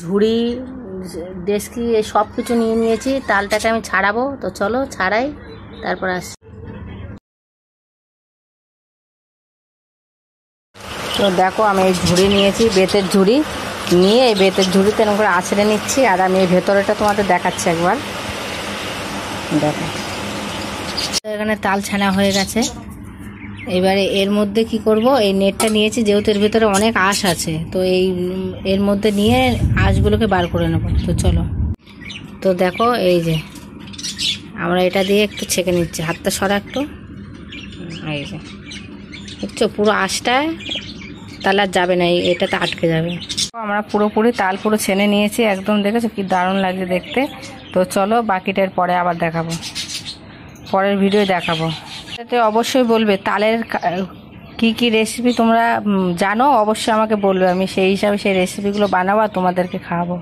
ঝুড়ি ডেস্কি সব কিছু নিয়ে নিয়েছি। তালটাকে আমি ছাড়াবো, তো চলো ছাড়াই, তারপর আসছি। তো দেখো আমি এই ঝুড়ি নিয়েছি, বেতের ঝুড়ি নিয়ে এই বেতের ঝুড়িতে এরকম করে আছড়ে নিচ্ছি। আর আমি এই ভেতরেটা তোমাদের দেখাচ্ছি একবার, দেখো এখানে তাল ছানা হয়ে গেছে। এবারে এর মধ্যে কি করব, এই নেটটা নিয়েছি যেহেতু এর ভেতরে অনেক আঁশ আছে, তো এর মধ্যে নিয়ে আঁশগুলোকে বার করে নেব। তো চলো, তো দেখো এই যে আমরা এটা দিয়ে একটু ছেঁকে নিচ্ছি, হাতটা সরা একটু, এই যে বুঝছো পুরো আঁশটা তাহলে আর যাবে না, এটাতে আটকে যাবে। আমরা পুরোপুরি তাল পুরো ছেনে নিয়েছি একদম, দেখেছো কি দারুণ লাগছে দেখতে। তো চলো বাকিটার পরে আবার দেখাবো, পরের ভিডিও দেখাবো। এতে অবশ্যই বলবে তালের কি কি রেসিপি তোমরা জানো, অবশ্যই আমাকে বলবে, আমি সেই হিসাবে সেই রেসিপিগুলো বানাবো আর তোমাদেরকে খাওয়াবো।